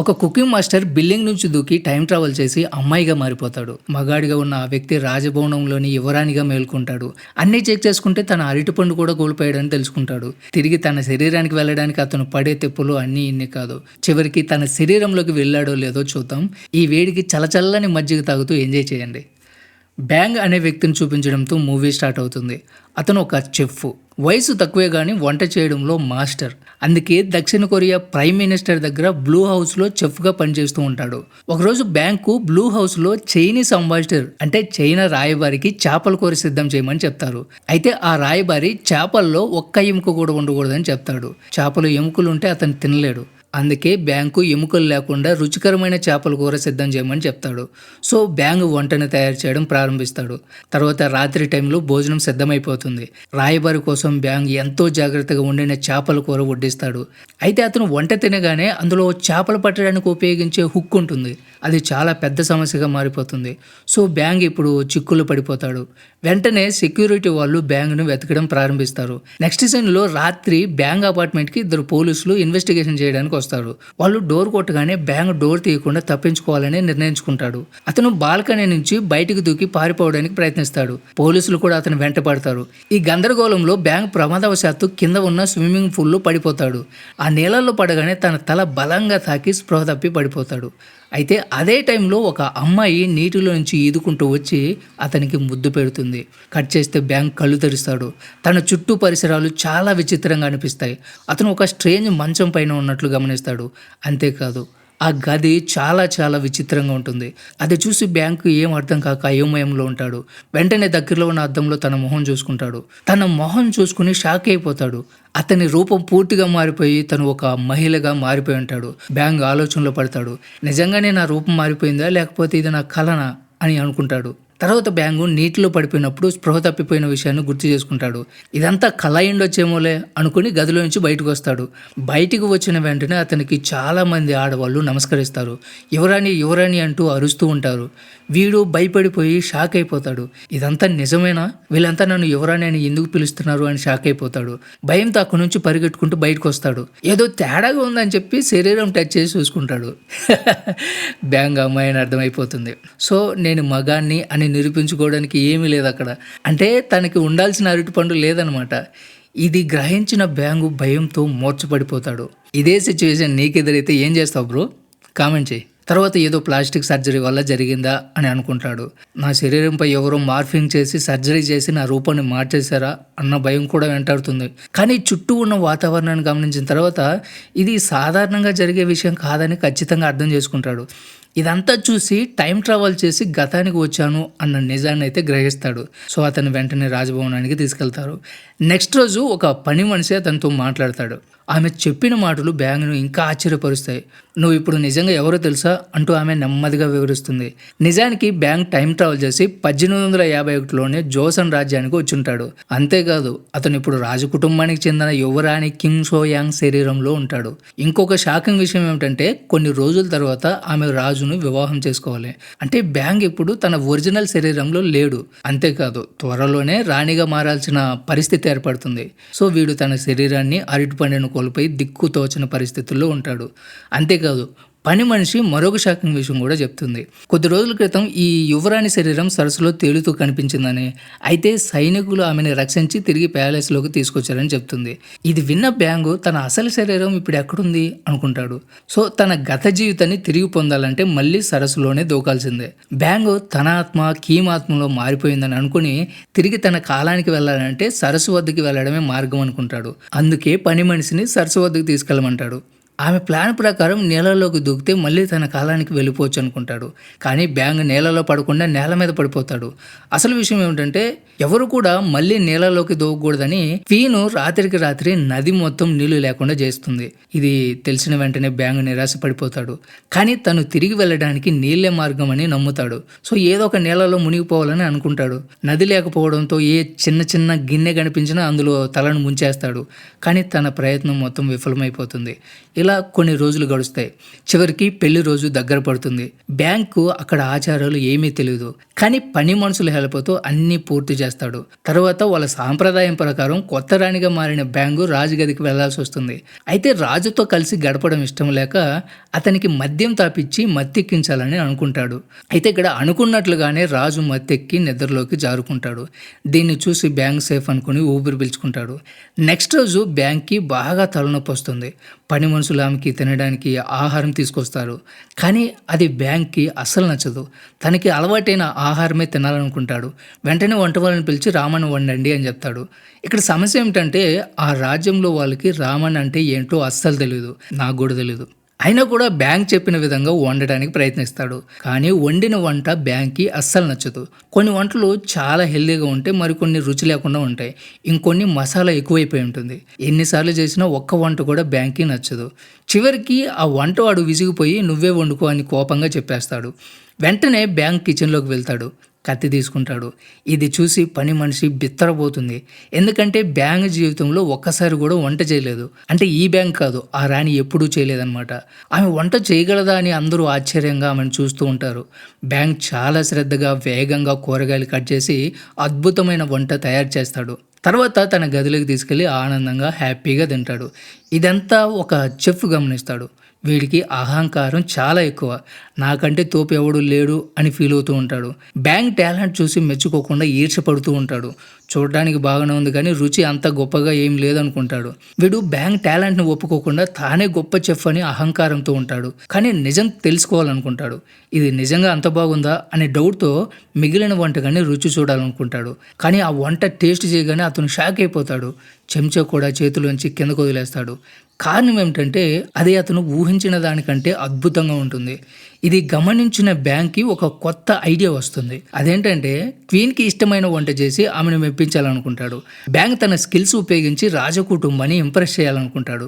ఒక cooking master building నుంచి దూకి టైం ట్రావెల్ చేసి అమ్మాయిగా మారిపోతాడు. మగాడిగా ఉన్న ఆ వ్యక్తి రాజభవనంలోని యువరాణిగా మేల్కొంటాడు. అన్నీ చెక్ చేసుకుంటే తన అరటిపండు కూడా కోల్పోయాడని తెలుసుకుంటాడు. తిరిగి తన శరీరానికి వెళ్ళడానికి అతను పడే తెప్పులు అన్నీ ఇన్ని కాదు. చివరికి తన శరీరంలోకి వెళ్ళాడో లేదో చూద్దాం. ఈ వేడికి చల్లచల్లని మజ్జిగ తాగుతూ ఎంజాయ్ చేయండి. బ్యాంగ్ అనే వ్యక్తిని చూపించడంతో మూవీ స్టార్ట్ అవుతుంది. అతను ఒక చెఫ్. వయసు తక్కువే కానీ వంట చేయడంలో మాస్టర్. అందుకే దక్షిణ కొరియా ప్రైమ్ మినిస్టర్ దగ్గర బ్లూ హౌస్లో చెఫ్గా పనిచేస్తూ ఉంటాడు. ఒకరోజు బ్యాంకు బ్లూ హౌస్లో చైనీస్ అంబాసిడర్ అంటే చైనా రాయబారికి చేపల కూర సిద్ధం చేయమని చెప్తారు. అయితే ఆ రాయబారి చేపల్లో ఒక్క ఎముక కూడా ఉండకూడదని చెప్తాడు. చేపలు ఎముకలు ఉంటే అతను తినలేడు. అందుకే బ్యాంకు ఎముకలు లేకుండా రుచికరమైన చేపల కూర సిద్ధం చేయమని చెప్తాడు. సో బ్యాంగ్ వంటను తయారు చేయడం ప్రారంభిస్తాడు. తర్వాత రాత్రి టైంలో భోజనం సిద్ధమైపోతుంది. రాయబారి కోసం బ్యాంగ్ ఎంతో జాగ్రత్తగా వండిన చేపల కూర వడ్డిస్తాడు. అయితే అతను వంట తినగానే అందులో చేపలు పట్టడానికి ఉపయోగించే హుక్ ఉంటుంది. అది చాలా పెద్ద సమస్యగా మారిపోతుంది. సో బ్యాంగ్ ఇప్పుడు చిక్కులు పడిపోతాడు. వెంటనే సెక్యూరిటీ వాళ్ళు బ్యాంగ్ను వెతకడం ప్రారంభిస్తారు. నెక్స్ట్ సీన్లో రాత్రి బ్యాంగ్ అపార్ట్మెంట్కి ఇద్దరు పోలీసులు ఇన్వెస్టిగేషన్ చేయడానికి వస్తారు. వాళ్ళు డోర్ కొట్టగానే బ్యాంగ్ డోర్ తీయకుండా తప్పించుకోవాలని నిర్ణయించుకుంటాడు. అతను బాల్కనీ నుంచి బయటికి దూకి పారిపోవడానికి ప్రయత్నిస్తాడు. పోలీసులు కూడా అతను వెంట పడతారు. ఈ గందరగోళంలో బ్యాంగ్ ప్రమాదవశాత్తు కింద ఉన్న స్విమ్మింగ్ పూల్లో పడిపోతాడు. ఆ నీళ్ళల్లో పడగానే తన తల బలంగా తాకి స్పృహ తప్పి పడిపోతాడు. అయితే అదే టైంలో ఒక అమ్మాయి నీటిలో నుంచి ఈదుకుంటూ వచ్చి అతనికి ముద్దు పెడుతుంది. కట్ చేస్తే బ్యాంగ్ కళ్ళు తెరుస్తాడు. తన చుట్టూ పరిసరాలు చాలా విచిత్రంగా అనిపిస్తాయి. అతను ఒక స్ట్రేంజ్ మంచం పైన ఉన్నట్లు గమనిస్తాడు. అంతేకాదు ఆ గది చాలా చాలా విచిత్రంగా ఉంటుంది. అది చూసి బ్యాంకు ఏం అర్థం కాక అయోమయంలో ఉంటాడు. వెంటనే దగ్గరలో ఉన్న అద్దంలో తన మొహం చూసుకుంటాడు. తన మొహం చూసుకుని షాక్ అయిపోతాడు. అతని రూపం పూర్తిగా మారిపోయి తను ఒక మహిళగా మారిపోయి ఉంటాడు. బ్యాంగ్ ఆలోచనలో పడతాడు. నిజంగానే నా రూపం మారిపోయిందా లేకపోతే ఇది నా కలనా అని అనుకుంటాడు. తర్వాత బ్యాంగు నీటిలో పడిపోయినప్పుడు స్పృహ తప్పిపోయిన విషయాన్ని గుర్తు చేసుకుంటాడు. ఇదంతా కళ అయ్యుండొచ్చేమోలే అనుకుని గదిలో నుంచి బయటకు వస్తాడు. బయటికి వచ్చిన వెంటనే అతనికి చాలా మంది ఆడవాళ్ళు నమస్కరిస్తారు. యువరాణి యువరాణి అంటూ అరుస్తూ ఉంటారు. వీడు భయపడిపోయి షాక్ అయిపోతాడు. ఇదంతా నిజమేనా? వీళ్ళంతా నన్ను యువరాణి అని ఎందుకు పిలుస్తున్నారు అని షాక్ అయిపోతాడు. భయంతో అక్కడి నుంచి పరిగెట్టుకుంటూ బయటకు వస్తాడు. ఏదో తేడాగా ఉందని చెప్పి శరీరం టచ్ చేసి చూసుకుంటాడు. బ్యాంగ్ అమ్మాయిని అర్థమైపోతుంది. సో నేను మగాన్ని అని నిరూపించుకోవడానికి ఏమీ లేదు అక్కడ. అంటే తనకి ఉండాల్సిన అరటిపండు లేదనమాట. ఇది గ్రహించిన బ్యాంగు భయంతో మూర్ఛపడిపోతాడు. ఇదే సిచ్యువేషన్ నీకు ఎదురైతే ఏం చేస్తావు బ్రో? కామెంట్ చేయి. తర్వాత ఏదో ప్లాస్టిక్ సర్జరీ వల్ల జరిగిందా అని అనుకుంటాడు. నా శరీరంపై ఎవరో మార్ఫింగ్ చేసి సర్జరీ చేసి నా రూపాన్ని మార్చేశారా అన్న భయం కూడా వెంటాడుతుంది. కానీ చుట్టూ ఉన్న వాతావరణాన్ని గమనించిన తర్వాత ఇది సాధారణంగా జరిగే విషయం కాదని ఖచ్చితంగా అర్థం చేసుకుంటాడు. ఇదంతా చూసి టైం ట్రావెల్ చేసి గతానికి వచ్చాను అన్న నిజాన్ని అయితే గ్రహిస్తాడు. సో అతను వెంటనే రాజభవనానికి తీసుకెళ్తారు. నెక్స్ట్ రోజు ఒక పని మనిషి అతనితో మాట్లాడతాడు. ఆమె చెప్పిన మాటలు బ్యాంగ్ను ఇంకా ఆశ్చర్యపరుస్తాయి. నువ్వు ఇప్పుడు నిజంగా ఎవరో తెలుసా అంటూ ఆమె నెమ్మదిగా వివరిస్తుంది. నిజానికి బ్యాంగ్ టైం ట్రావెల్ చేసి 1851లోనే జోసన్ రాజ్యానికి వచ్చుంటాడు. అంతేకాదు అతను ఇప్పుడు రాజు కుటుంబానికి చెందిన యువరాణి కిమ్ సో యాంగ్ శరీరంలో ఉంటాడు. ఇంకొక షాకింగ్ విషయం ఏమిటంటే కొన్ని రోజుల తర్వాత ఆమె రాజును వివాహం చేసుకోవాలి. అంటే బ్యాంగ్ ఇప్పుడు తన ఒరిజినల్ శరీరంలో లేడు. అంతేకాదు త్వరలోనే రాణిగా మారాల్సిన పరిస్థితి ఏర్పడుతుంది. సో వీడు తన శరీరాన్ని అరటిపండును కోల్పోయి దిక్కు తోచని పరిస్థితుల్లో ఉంటాడు. అంతేకాదు పని మనిషి మరొక షాకింగ్ విషయం కూడా చెప్తుంది. కొద్ది రోజుల క్రితం ఈ యువరాణి శరీరం సరస్సులో తేలుతూ కనిపించిందని, అయితే సైనికులు ఆమెను రక్షించి తిరిగి ప్యాలెస్లోకి తీసుకొచ్చారని చెప్తుంది. ఇది విన్న బ్యాంగు తన అసలు శరీరం ఇప్పుడు ఎక్కడుంది అనుకుంటాడు. సో తన గత జీవితాన్ని తిరిగి పొందాలంటే మళ్ళీ సరస్సులోనే దూకాల్సిందే. బ్యాంగు తన ఆత్మ కీమ్ ఆత్మలో మారిపోయిందని అనుకుని తిరిగి తన కాలానికి వెళ్ళాలంటే సరస్సు వద్దకు వెళ్ళడమే మార్గం అనుకుంటాడు. అందుకే పని మనిషిని సరస్సు వద్దకు తీసుకెళ్ళమంటాడు. ఆమె ప్లాన్ ప్రకారం నీళ్ళలోకి దూకితే మళ్ళీ తన కాలానికి వెళ్ళిపోవచ్చు అనుకుంటాడు. కానీ బ్యాంగ్ నీళ్ళలో పడకుండా నేల మీద పడిపోతాడు. అసలు విషయం ఏమిటంటే ఎవరు కూడా మళ్ళీ నీళ్ళలోకి దూకకూడదని క్వీను రాత్రికి రాత్రి నది మొత్తం నీళ్లు లేకుండా చేస్తుంది. ఇది తెలిసిన వెంటనే బ్యాంగ్ నిరాశ పడిపోతాడు. కానీ తను తిరిగి వెళ్ళడానికి నీళ్లే మార్గం అని నమ్ముతాడు. సో ఏదో ఒక నీళ్ళలో మునిగిపోవాలని అనుకుంటాడు. నది లేకపోవడంతో ఏ చిన్న చిన్న గిన్నె కనిపించినా అందులో తలను ముంచేస్తాడు. కానీ తన ప్రయత్నం మొత్తం విఫలమైపోతుంది. ఇలా ఇలా కొన్ని రోజులు గడుస్తాయి. చివరికి పెళ్లి రోజు దగ్గర పడుతుంది. బ్యాంకు అక్కడ ఆచారాలు ఏమీ తెలియదు, కానీ పని మనుషుల హెల్ప్తో అన్నీ పూర్తి చేస్తాడు. తర్వాత వాళ్ళ సాంప్రదాయం ప్రకారం కొత్త రాణిగా మారిన బ్యాంగు రాజుగదికి వెళ్లాల్సి వస్తుంది. అయితే రాజుతో కలిసి గడపడం ఇష్టం లేక అతనికి మద్యం తాపిచ్చి మత్తెక్కించాలని అనుకుంటాడు. అయితే ఇక్కడ అనుకున్నట్లుగానే రాజు మత్తెక్కి నిద్రలోకి జారుకుంటాడు. దీన్ని చూసి బ్యాంక్ సేఫ్ అనుకుని ఊపిరి పీల్చుకుంటాడు. నెక్స్ట్ రోజు బ్యాంక్కి బాగా తలనొప్పి వస్తుంది. పని మనుషులు ఆమెకి తినడానికి ఆహారం తీసుకొస్తారు, కానీ అది బ్యాంక్కి అస్సలు నచ్చదు. తనకి అలవాటైన ఆహారమే తినాలనుకుంటాడు. వెంటనే వంట వాళ్ళని పిలిచి రామన్ వండండి అని చెప్తాడు. ఇక్కడ సమస్య ఏమిటంటే ఆ రాజ్యంలో వాళ్ళకి రామన్ అంటే ఏంటో అస్సలు తెలియదు, నాకు కూడా తెలియదు. అయినా కూడా బ్యాంక్ చెప్పిన విధంగా వండడానికి ప్రయత్నిస్తాడు. కానీ వండిన వంట బ్యాంక్కి అస్సలు నచ్చదు. కొన్ని వంటలు చాలా హెల్దీగా ఉంటే మరికొన్ని రుచి లేకుండా ఉంటాయి. ఇంకొన్ని మసాలా ఎక్కువైపోయి ఉంటుంది. ఎన్నిసార్లు చేసినా ఒక్క వంట కూడా బ్యాంక్కి నచ్చదు. చివరికి ఆ వంట వాడు విసిగిపోయి నువ్వే వండుకో అని కోపంగా చెప్పేస్తాడు. వెంటనే బ్యాంక్ కిచెన్లోకి వెళ్తాడు. కత్తి తీసుకుంటాడు. ఇది చూసి పని మనిషి బిత్తరపోతుంది. ఎందుకంటే బ్యాంక్ జీవితంలో ఒక్కసారి కూడా వంట చేయలేదు. అంటే ఈ బ్యాంక్ కాదు, ఆ రాణి ఎప్పుడూ చేయలేదన్నమాట. ఆమె వంట చేయగలదా అని అందరూ ఆశ్చర్యంగా ఆమెను చూస్తూ ఉంటారు. బ్యాంక్ చాలా శ్రద్ధగా వేగంగా కూరగాయలు కట్ చేసి అద్భుతమైన వంట తయారు చేస్తాడు. తర్వాత తన గదిలోకి తీసుకెళ్ళి ఆనందంగా హ్యాపీగా తింటాడు. ఇదంతా ఒక చెఫ్ గమనిస్తాడు. వీడికి అహంకారం చాలా ఎక్కువ. నాకంటే తోపు ఎవడు లేడు అని ఫీల్ అవుతూ ఉంటాడు. బ్యాంక్ టాలెంట్ చూసి మెచ్చుకోకుండా ఈర్ష్యపడుతూ ఉంటాడు. చూడడానికి బాగానే ఉంది కానీ రుచి అంత గొప్పగా ఏం లేదనుకుంటాడు. వీడు బ్యాంక్ టాలెంట్ని ఒప్పుకోకుండా తానే గొప్ప చెఫ్ అని అహంకారంతో ఉంటాడు. కానీ నిజం తెలుసుకోవాలనుకుంటాడు. ఇది నిజంగా అంత బాగుందా అనే డౌట్తో మిగిలిన వంటకాన్ని రుచి చూడాలనుకుంటాడు. కానీ ఆ వంట టేస్ట్ చేయగానే అతను షాక్ అయిపోతాడు. చెంచా కూడా చేతిలోంచి కిందకు వదిలేస్తాడు. కారణం ఏమిటంటే అది అతను ఊహించిన దానికంటే అద్భుతంగా ఉంటుంది. ఇది గమనించిన బ్యాంక్కి ఒక కొత్త ఐడియా వస్తుంది. అదేంటంటే క్వీన్కి ఇష్టమైన వంట చేసి ఆమెను మెప్పించాలనుకుంటాడు. బ్యాంక్ తన స్కిల్స్ ఉపయోగించి రాజకుటుంబాన్ని ఇంప్రెస్ చేయాలనుకుంటాడు.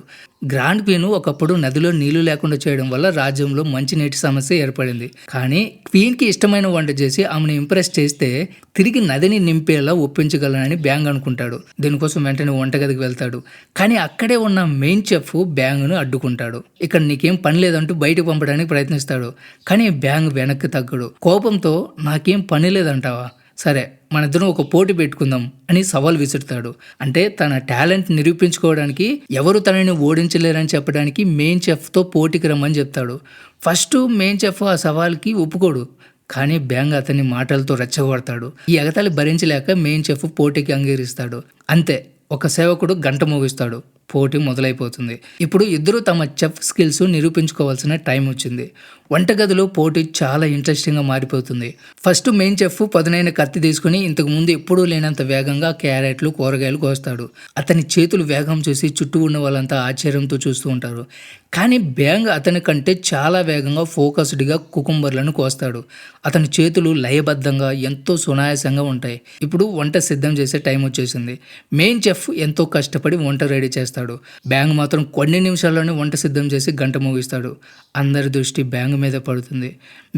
గ్రాండ్ క్వీన్ ఒకప్పుడు నదిలో నీళ్లు లేకుండా చేయడం వల్ల రాజ్యంలో మంచినీటి సమస్య ఏర్పడింది. కానీ క్వీన్కి ఇష్టమైన వంట చేసి ఆమెను ఇంప్రెస్ చేస్తే తిరిగి నదిని నింపేలా ఒప్పించగలనని బ్యాంక్ అనుకుంటాడు. దీనికోసం వెంటనే వంటగదికి వెళ్తాడు. కానీ అక్కడే ఉన్న మెయిన్ చెఫ్ బ్యాంగ్ను అడ్డుకుంటాడు. ఇక్కడ నీకేం పని లేదంటూ బయటకు పంపడానికి ప్రయత్నిస్తాడు. కానీ బ్యాంగ్ వెనక్కి తగ్గడు. కోపంతో నాకేం పని లేదంటావా, సరే మనిద్దరం ఒక పోటీ పెట్టుకుందాం అని సవాల్ విసురుతాడు. అంటే తన టాలెంట్ నిరూపించుకోవడానికి ఎవరు తనని ఓడించలేరని చెప్పడానికి మెయిన్ చెఫ్తో పోటీకి రమ్మని చెప్తాడు. ఫస్ట్ మెయిన్ చెఫ్ ఆ సవాల్కి ఒప్పుకోడు. కానీ బ్యాంగ్ అతని మాటలతో రెచ్చగొడతాడు. ఈ ఎగతాళి భరించలేక మెయిన్ చెఫ్ పోటీకి అంగీకరిస్తాడు. అంతే, ఒక సేవకుడు గంట మోగిస్తాడు. పోటీ మొదలైపోతుంది. ఇప్పుడు ఇద్దరు తమ చెఫ్ స్కిల్స్ నిరూపించుకోవాల్సిన టైం వచ్చింది. వంటగదిలో పోటీ చాలా ఇంట్రెస్టింగ్గా మారిపోతుంది. ఫస్ట్ మెయిన్ చెఫ్ పదునైన కత్తి తీసుకుని ఇంతకుముందు ఎప్పుడూ లేనంత వేగంగా క్యారెట్లు కూరగాయలు కోస్తాడు. అతని చేతులు వేగం చూసి చుట్టూ ఉన్న వాళ్ళంతా ఆశ్చర్యంతో చూస్తూ ఉంటారు. కానీ బ్యాంగ్ అతని కంటే చాలా వేగంగా ఫోకస్డ్గా కుకుంబర్లను కోస్తాడు. అతని చేతులు లయబద్ధంగా ఎంతో సునాయాసంగా ఉంటాయి. ఇప్పుడు వంట సిద్ధం చేసే టైం వచ్చేసింది. మెయిన్ చెఫ్ ఎంతో కష్టపడి వంట రెడీ చేస్తాడు. బ్యాంగ్ మాత్రం కొన్ని నిమిషాల్లోనే వంట సిద్ధం చేసి గంట మోగిస్తాడు. అందరి దృష్టి బ్యాంగ్ మీద పడుతుంది.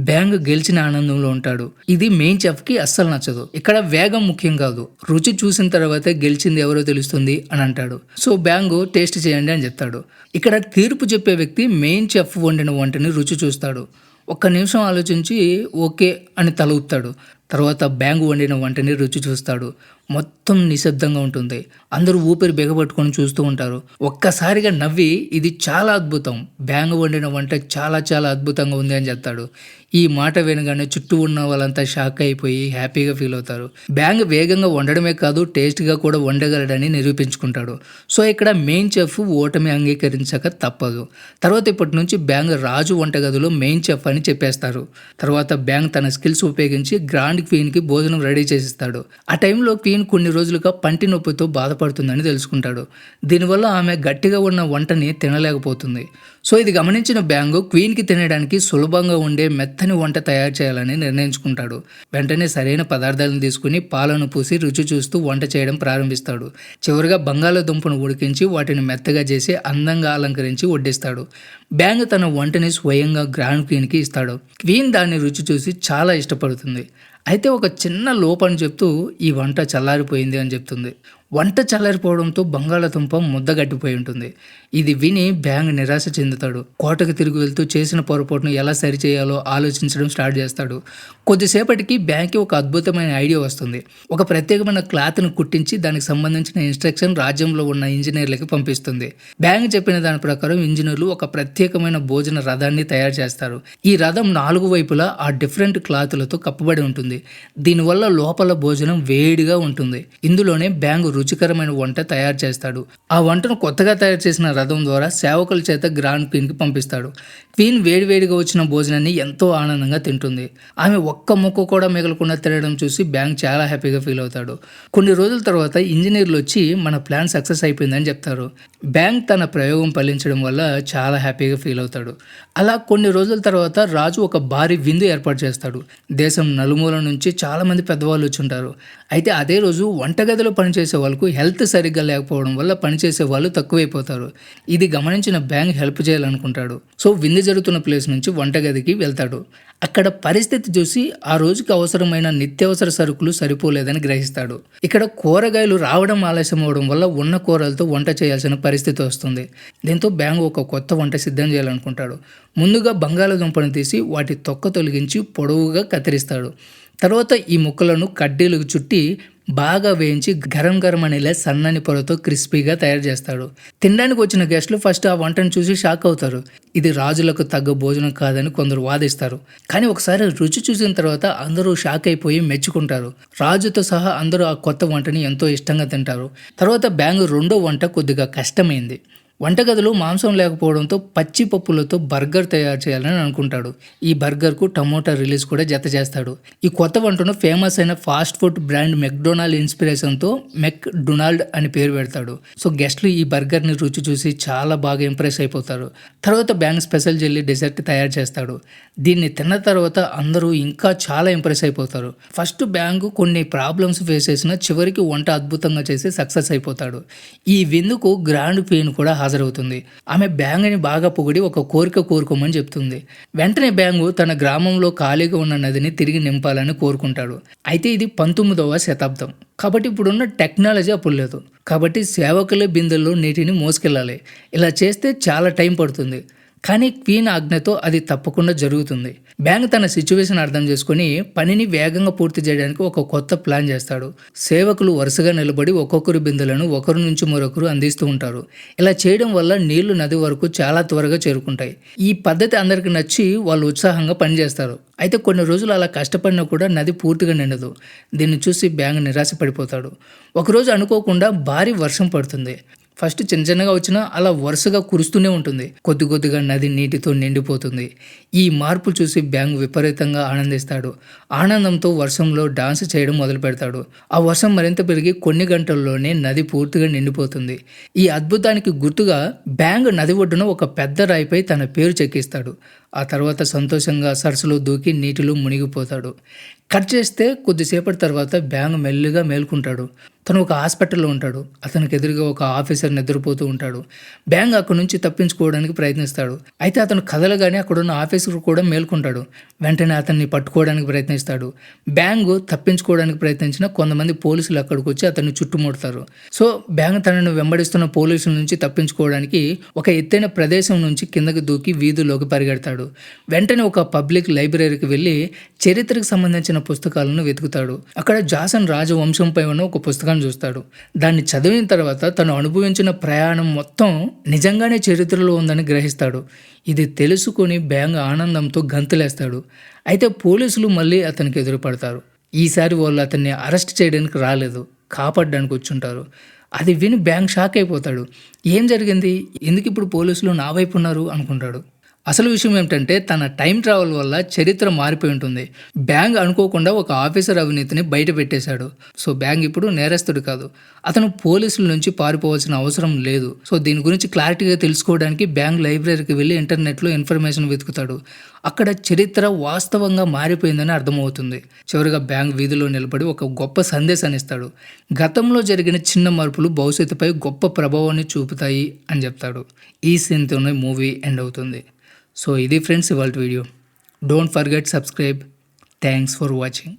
బ్యాంగ్ గెలిచిన ఆనందంలో ఉంటాడు. ఇది మెయిన్ చెఫ్కి అస్సలు నచ్చదు. ఇక్కడ వేగం ముఖ్యం కాదు, రుచి చూసిన తర్వాతే గెలిచింది ఎవరో తెలుస్తుంది అని అంటాడు. సో బ్యాంగ్ టేస్ట్ చేయండి అని చెప్తాడు. ఇక్కడ తీర్పు చెప్పే వ్యక్తి మెయిన్ చెఫ్ వండిన వంటని రుచి చూస్తాడు. ఒక్క నిమిషం ఆలోచించి ఓకే అని తల ఊపుతాడు. తర్వాత బ్యాంగ్ వండిన వంటని రుచి చూస్తాడు. మొత్తం నిశ్శబ్దంగా ఉంటుంది. అందరూ ఊపిరి బిగబట్టుకొని చూస్తూ ఉంటారు. ఒక్కసారిగా నవ్వి ఇది చాలా అద్భుతం, బ్యాంగ్ వండిన వంట చాలా చాలా అద్భుతంగా ఉంది అని చెప్తాడు. ఈ మాట వినగానే చుట్టూ ఉన్న వాళ్ళంతా షాక్ అయిపోయి హ్యాపీగా ఫీల్ అవుతారు. బ్యాంగ్ వేగంగా వండడమే కాదు టేస్ట్గా కూడా వండగలడని నిరూపించుకుంటాడు. సో ఇక్కడ మెయిన్ చెఫ్ ఓటమి అంగీకరించక తప్పదు. తర్వాత ఇప్పటి నుంచి బ్యాంగ్ రాజు వంటగదిలో మెయిన్ చెఫ్ అని చెప్పేస్తారు. తర్వాత బ్యాంగ్ తన స్కిల్స్ ఉపయోగించి గ్రాండ్ క్వీన్కి భోజనం రెడీ చేసిస్తాడు. ఆ టైంలో క్వీన్ కొన్ని రోజులుగా పంటి నొప్పితో బాధపడుతుందని తెలుసుకుంటాడు. దీనివల్ల ఆమె గట్టిగా ఉన్న వంటని తినలేకపోతుంది. సో ఇది గమనించిన బ్యాంగ్ క్వీన్కి తినడానికి సులభంగా ఉండే మెత్తని వంట తయారు చేయాలని నిర్ణయించుకుంటాడు. వెంటనే సరైన పదార్థాలను తీసుకుని పాలను పూసి రుచి చూస్తూ వంట చేయడం ప్రారంభిస్తాడు. చివరిగా బంగాళాదుంపను ఉడికించి వాటిని మెత్తగా చేసి అందంగా అలంకరించి వడ్డిస్తాడు. బ్యాంగ్ తన వంటని స్వయంగా గ్రాండ్ క్వీన్కి ఇస్తాడు. క్వీన్ దాన్ని రుచి చూసి చాలా ఇష్టపడుతుంది. అయితే ఒక చిన్న లోపని చెప్తూ ఈ వంట చల్లారిపోయింది అని చెప్తుంది. వంట చల్లారిపోవడంతో బంగాళాదుంప ముద్దగట్టిపోయి ఉంటుంది. ఇది విని బ్యాంగ్ నిరాశ చెందుతాడు. కోటకు తిరిగి వెళ్తూ చేసిన పొరపాటును ఎలా సరిచేయాలో ఆలోచించడం స్టార్ట్ చేస్తాడు. కొద్దిసేపటికి బ్యాంగ్కి ఒక అద్భుతమైన ఐడియా వస్తుంది. ఒక ప్రత్యేకమైన క్లాత్ను కుట్టించి దానికి సంబంధించిన ఇన్స్ట్రక్షన్ రాజ్యంలో ఉన్న ఇంజనీర్లకి పంపిస్తుంది. బ్యాంగ్ చెప్పిన దాని ప్రకారం ఇంజనీర్లు ఒక ప్రత్యేకమైన భోజన రథాన్ని తయారు చేస్తారు. ఈ రథం 4 వైపులా ఆ డిఫరెంట్ క్లాతులతో కప్పబడి ఉంటుంది. దీనివల్ల లోపల భోజనం వేడిగా ఉంటుంది. ఇందులోనే బ్యాంగ్ రుచికరమైన వంట తయారు చేస్తాడు. ఆ వంటను కొత్తగా తయారు చేసిన రథం ద్వారా సేవకుల చేత గ్రాండ్ క్వీన్కి పంపిస్తాడు. క్వీన్ వేడివేడిగా వచ్చిన భోజనాన్ని ఎంతో ఆనందంగా తింటుంది. ఆమె ఒక్క ముక్క కూడా మిగలకుండా తినడం చూసి బ్యాంగ్ చాలా హ్యాపీగా ఫీల్ అవుతాడు. కొన్ని రోజుల తర్వాత ఇంజనీర్లు వచ్చి మన ప్లాన్ సక్సెస్ అయిపోయిందని చెప్తారు. బ్యాంగ్ తన ప్రయోగం ఫలించడం వల్ల చాలా హ్యాపీగా ఫీల్ అవుతాడు. అలా కొన్ని రోజుల తర్వాత రాజు ఒక భారీ విందు ఏర్పాటు చేస్తాడు. దేశం నలుమూల నుంచి చాలామంది పెద్దవాళ్ళు వచ్చి ఉంటారు. అయితే అదే రోజు వంటగదిలో పనిచేసే వాళ్ళకు హెల్త్ సరిగ్గా లేకపోవడం వల్ల పనిచేసే వాళ్ళు తక్కువైపోతారు. ఇది గమనించిన బ్యాంగ్ హెల్ప్ చేయాలనుకుంటాడు. సో విందు జరుగుతున్న ప్లేస్ నుంచి వంటగదికి వెళ్తాడు. అక్కడ పరిస్థితి చూసి ఆ రోజుకి అవసరమైన నిత్యావసర సరుకులు సరిపోలేదని గ్రహిస్తాడు. ఇక్కడ కూరగాయలు రావడం ఆలస్యం అవడం వల్ల ఉన్న కూరలతో వంట చేయాల్సిన పరిస్థితి వస్తుంది. దీంతో బ్యాంగ్ ఒక కొత్త వంట సిద్ధం చేయాలనుకుంటాడు. ముందుగా బంగాళాదుంపను తీసి వాటి తొక్క తొలగించి పొడవుగా కత్తిరిస్తాడు. తర్వాత ఈ ముక్కలను కడ్డీలకు చుట్టి బాగా వేయించి గరం గరం అనేలా సన్నని పొరతో క్రిస్పీగా తయారు చేస్తాడు. తినడానికి వచ్చిన గెస్టులు ఫస్ట్ ఆ వంటను చూసి షాక్ అవుతారు. ఇది రాజులకు తగ్గ భోజనం కాదని కొందరు వాదిస్తారు. కానీ ఒకసారి రుచి చూసిన తర్వాత అందరూ షాక్ అయిపోయి మెచ్చుకుంటారు. రాజుతో సహా అందరూ ఆ కొత్త వంటని ఎంతో ఇష్టంగా తింటారు. తర్వాత బ్యాంగ్ రెండో వంట కొద్దిగా కష్టమైంది. వంటగదిలో మాంసం లేకపోవడంతో పచ్చి పప్పులతో బర్గర్ తయారు చేయాలని అనుకుంటాడు. ఈ బర్గర్కు టమోటా రిలీజ్ కూడా జత చేస్తాడు. ఈ కొత్త వంటను ఫేమస్ అయిన ఫాస్ట్ ఫుడ్ బ్రాండ్ మెక్డొనాల్డ్ ఇన్స్పిరేషన్తో మెక్ డొనాల్డ్ అని పేరు పెడతాడు. సో గెస్ట్లు ఈ బర్గర్ని రుచి చూసి చాలా బాగా ఇంప్రెస్ అయిపోతారు. తర్వాత బ్యాంగ్ స్పెషల్ జెల్లీ డెజర్ట్ తయారు చేస్తాడు. దీన్ని తిన్న తర్వాత అందరూ ఇంకా చాలా ఇంప్రెస్ అయిపోతారు. ఫస్ట్ బ్యాంగ్ కొన్ని ప్రాబ్లమ్స్ ఫేస్ చేసినా చివరికి వంట అద్భుతంగా చేసి సక్సెస్ అయిపోతాడు. ఈ విందుకు గ్రాండ్ క్వీన్ కూడా హాజరవుతుంది. ఆమె బ్యాంగ్ని బాగా పొగిడి ఒక కోరిక కోరుకోమని చెప్తుంది. వెంటనే బ్యాంగు తన గ్రామంలో ఖాళీగా ఉన్న నదిని తిరిగి నింపాలని కోరుకుంటాడు. అయితే ఇది 19వ శతాబ్దం కాబట్టి ఇప్పుడున్న టెక్నాలజీ అప్పుడు లేదు. కాబట్టి సేవకులే బిందెల్లో నీటిని మోసుకెళ్ళాలి. ఇలా చేస్తే చాలా టైం పడుతుంది. కానీ క్వీన్ ఆజ్ఞతో అది తప్పకుండా జరుగుతుంది. బ్యాంగ్ తన సిచ్యువేషన్ అర్థం చేసుకుని పనిని వేగంగా పూర్తి చేయడానికి ఒక కొత్త ప్లాన్ చేస్తాడు. సేవకులు వరుసగా నిలబడి ఒక్కొక్కరు బిందెలను ఒకరి నుంచి మరొకరు అందిస్తూ ఉంటారు. ఇలా చేయడం వల్ల నీళ్లు నది వరకు చాలా త్వరగా చేరుకుంటాయి. ఈ పద్ధతి అందరికి నచ్చి వాళ్ళు ఉత్సాహంగా పనిచేస్తారు. అయితే కొన్ని రోజులు అలా కష్టపడినా కూడా నది పూర్తిగా నిండదు. దీన్ని చూసి బ్యాంగ్ నిరాశ పడిపోతాడు. ఒకరోజు అనుకోకుండా భారీ వర్షం పడుతుంది. ఫస్ట్ చిన్న చిన్నగా వచ్చినా అలా వరుసగా కురుస్తూనే ఉంటుంది. కొద్ది కొద్దిగా నది నీటితో నిండిపోతుంది. ఈ మార్పు చూసి బ్యాంగ్ విపరీతంగా ఆనందిస్తాడు. ఆనందంతో వర్షంలో డాన్స్ చేయడం మొదలు పెడతాడు. ఆ వర్షం మరింత పెరిగి కొన్ని గంటల్లోనే నది పూర్తిగా నిండిపోతుంది. ఈ అద్భుతానికి గుర్తుగా బ్యాంగ్ నది ఒడ్డున ఒక పెద్ద రాయిపై తన పేరు చెక్కిస్తాడు. ఆ తర్వాత సంతోషంగా సరస్సులో దూకి నీటిలో మునిగిపోతాడు. కట్ చేస్తే కొద్దిసేపటి తర్వాత బ్యాంగ్ మెల్లిగా మేల్కుంటాడు. తను ఒక హాస్పిటల్లో ఉంటాడు. అతనికి ఎదురుగా ఒక ఆఫీసర్ నిద్రపోతూ ఉంటాడు. బ్యాంగ్ అక్కడి నుంచి తప్పించుకోవడానికి ప్రయత్నిస్తాడు. అయితే అతను కదలగానే అక్కడున్న ఆఫీసర్ కూడా మేల్కుంటాడు. వెంటనే అతన్ని పట్టుకోవడానికి ప్రయత్నిస్తాడు. బ్యాంగ్ తప్పించుకోవడానికి ప్రయత్నించిన కొంతమంది పోలీసులు అక్కడికి వచ్చి అతన్ని చుట్టుముడతారు. సో బ్యాంగ్ తనను వెంబడిస్తున్న పోలీసుల నుంచి తప్పించుకోవడానికి ఒక ఎత్తైన ప్రదేశం నుంచి కిందకి దూకి వీధిలోకి పరిగెడతాడు. వెంటనే ఒక పబ్లిక్ లైబ్రరీకి వెళ్ళి చరిత్రకు సంబంధించిన పుస్తకాలను వెతుకుతాడు. అక్కడ జాసన్ రాజవంశంపై ఉన్న ఒక పుస్తకం చూస్తాడు. దాన్ని చదివిన తర్వాత తను అనుభవించిన ప్రయాణం మొత్తం నిజంగానే చరిత్రలో ఉందని గ్రహిస్తాడు. ఇది తెలుసుకుని బ్యాంగ్ ఆనందంతో గంతులేస్తాడు. అయితే పోలీసులు మళ్ళీ అతనికి ఎదురుపడతారు. ఈసారి వాళ్ళు అతన్ని అరెస్ట్ చేయడానికి రాలేదు, కాపాడడానికి వచ్చుంటారు. అది విని బ్యాంగ్ షాక్ అయిపోతాడు. ఏం జరిగింది, ఎందుకు ఇప్పుడు పోలీసులు నా వైపు ఉన్నారు అనుకుంటాడు. అసలు విషయం ఏమిటంటే తన టైం ట్రావెల్ వల్ల చరిత్ర మారిపోయి ఉంటుంది. బ్యాంగ్ అనుకోకుండా ఒక ఆఫీసర్ అవినీతిని బయట పెట్టేశాడు. సో బ్యాంగ్ ఇప్పుడు నేరస్తుడు కాదు. అతను పోలీసుల నుంచి పారిపోవాల్సిన అవసరం లేదు. సో దీని గురించి క్లారిటీగా తెలుసుకోవడానికి బ్యాంగ్ లైబ్రరీకి వెళ్ళి ఇంటర్నెట్లో ఇన్ఫర్మేషన్ వెతుకుతాడు. అక్కడ చరిత్ర వాస్తవంగా మారిపోయిందని అర్థమవుతుంది. చివరిగా బ్యాంగ్ వీధిలో నిలబడి ఒక గొప్ప సందేశాన్ని ఇస్తాడు. గతంలో జరిగిన చిన్న మార్పులు భవిష్యత్తుపై గొప్ప ప్రభావాన్ని చూపుతాయి అని చెప్తాడు. ఈ సీన్తోనే మూవీ ఎండ్ అవుతుంది. సో ఇది ఫ్రెండ్స్ ఇవాళ video. Don't forget subscribe. Thanks for watching.